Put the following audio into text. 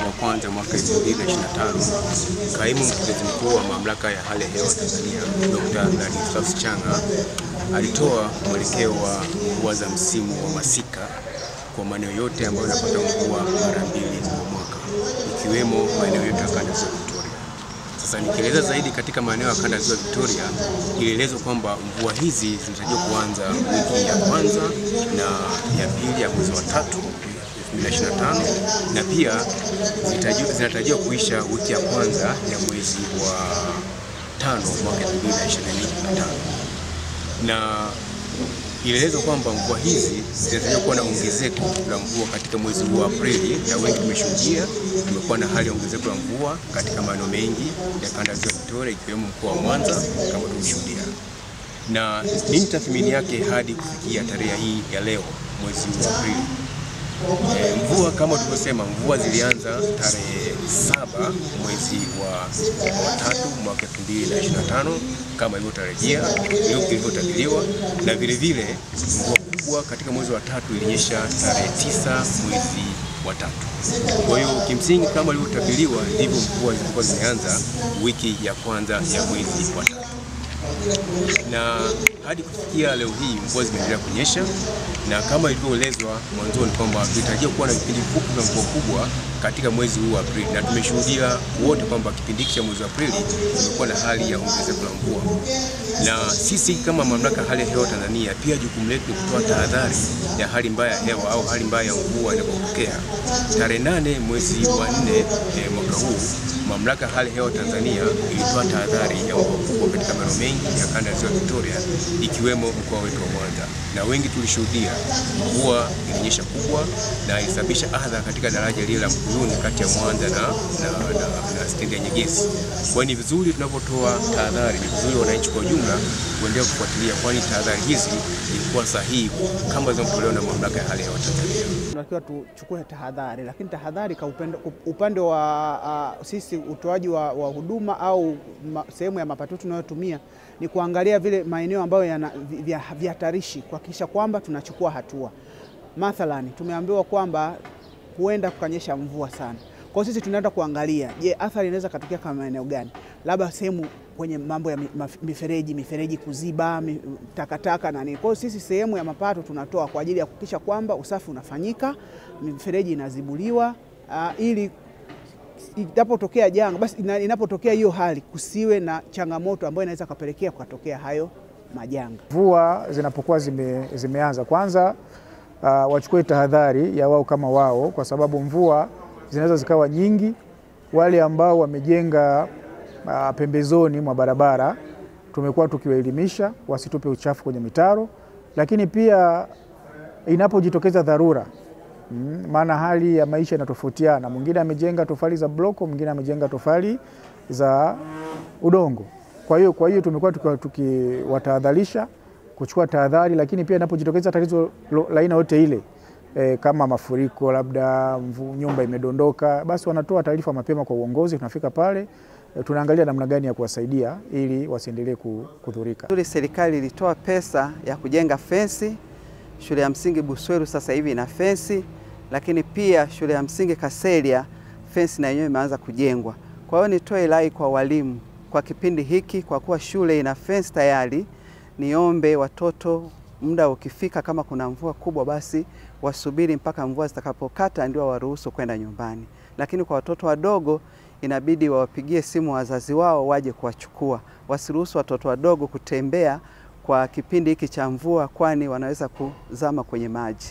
wa kwanza mwaka 2025, kaimu mkurugenzi mkuu wa mamlaka ya hali ya hewa Tanzania Dr. Ladislas Changa alitoa mwelekeo wa mvua za msimu wa masika kwa maeneo yote ambayo yanapata mvua mara 2 kwa mwaka, ikiwemo maeneo yote ya kanda ya Victoria. Sasa nikieleza zaidi katika maeneo ya kanda ya Victoria, ilielezwa kwamba mvua hizi zinatarajiwa kuanza wiki ya kwanza na ya pili ya mwezi wa 3 2025, na pia zinatarajiwa kuisha wiki ya kwanza ya mwezi wa 5 mwaka 2025. Na ilielezwa kwamba mvua hizi zinatarajiwa kuwa na ongezeko la mvua katika mwezi wa Aprili, na wengi tumeshuhudia tumekuwa na hali ya ongezeko la mvua katika maeneo mengi ya kanda ya Victoria, ikiwemo mkoa wa Mwanza kama tumeshuhudia. Na nini tathmini yake hadi kufikia tarehe hii ya leo mwezi wa Aprili? Mvua kama tulivyosema, mvua zilianza tarehe 7 mwezi wa 3 mwaka 2025 kama ilivyotabiriwa, na vile vile mvua kubwa katika mwezi wa 3 ilinyesha tarehe 9 mwezi wa 3. Kwa hiyo kimsingi kama ilivyotabiriwa ndivyo mvua zilikuwa zimeanza wiki ya kwanza ya mwezi wa 3. Na hadi kufikia leo hii mvua zimeendelea kunyesha, na kama ilivyoelezwa mwanzoni kwamba tunatarajia kuwa na vipindi fupi vya mvua kubwa katika mwezi huu wa Aprili, na tumeshuhudia wote kwamba kipindi cha mwezi wa Aprili kumekuwa na hali ya ongezeko la mvua. Na sisi kama mamlaka ya hali ya hewa Tanzania, pia jukumu letu ni kutoa tahadhari ya hali mbaya ya hewa au hali mbaya ya mvua inapotokea. Tarehe 8 mwezi wa 4 mwaka huu, mamlaka ya hali ya hewa Tanzania ilitoa tahadhari ya mvua kubwa katika maeneo mengi ya kanda ya Victoria, ikiwemo mkoa wetu wa Mwanza, na wengi tulishuhudia mvua ilinyesha kubwa na ilisababisha adha katika daraja lile la Mkuyuni kati ya Mwanza na stendi ya Nyegezi. Kwa ni vizuri tunapotoa tahadhari, ni vizuri wananchi kwa jumla kuendelea kufuatilia, kwani tahadhari hizi ilikuwa sahihi kama zilizotolewa na mamlaka ya hali ya hewa Tanzania. Tunatakiwa tuchukue tahadhari, lakini tahadhari kwa upande wa sisi utoaji wa huduma au sehemu ya mapato tunayotumia ni kuangalia vile maeneo ambayo yana vihatarishi, kuhakikisha kwamba tunachukua hatua. Mathalani tumeambiwa kwamba huenda kukanyesha mvua sana. Kwa sisi tunaenda kuangalia, je, athari inaweza katokea kama maeneo gani? Labda sehemu kwenye mambo ya mifereji kuziba, takataka na nini. Kwa sisi sehemu ya mapato tunatoa kwa ajili ya kuhakikisha kwamba usafi unafanyika, mifereji inazibuliwa, ili inapotokea janga, basi inapotokea hiyo hali kusiwe na changamoto ambayo inaweza kupelekea kutokea hayo majanga. Mvua zinapokuwa zimeanza, kwanza wachukue tahadhari ya wao kama wao, kwa sababu mvua zinaweza zikawa nyingi. Wale ambao wamejenga pembezoni mwa barabara tumekuwa tukiwaelimisha wasitupe uchafu kwenye mitaro, lakini pia inapojitokeza dharura, maana hali ya maisha inatofautiana, mwingine amejenga tofali za bloko, mwingine amejenga tofali za udongo. Kwa hiyo tumekuwa tukiwatahadharisha kuchukua tahadhari, lakini pia inapojitokeza tatizo la aina yote ile, kama mafuriko, labda nyumba imedondoka, basi wanatoa taarifa mapema kwa uongozi. Tunafika pale, tunaangalia namna gani ya kuwasaidia ili wasiendelee kudhurika. Serikali ilitoa pesa ya kujenga fensi. Shule ya msingi Busweru sasa hivi ina fensi, lakini pia shule ya msingi Kaselia fensi na yenyewe imeanza kujengwa. Kwa hiyo nitoe rai kwa walimu kwa kipindi hiki, kwa kuwa shule ina fensi tayari, niombe watoto muda ukifika, kama kuna mvua kubwa, basi wasubiri mpaka mvua zitakapokata ndio waruhusu kwenda nyumbani. Lakini kwa watoto wadogo inabidi wawapigie simu wazazi wao waje kuwachukua. Wasiruhusu watoto wadogo kutembea kwa kipindi hiki cha mvua, kwani wanaweza kuzama kwenye maji.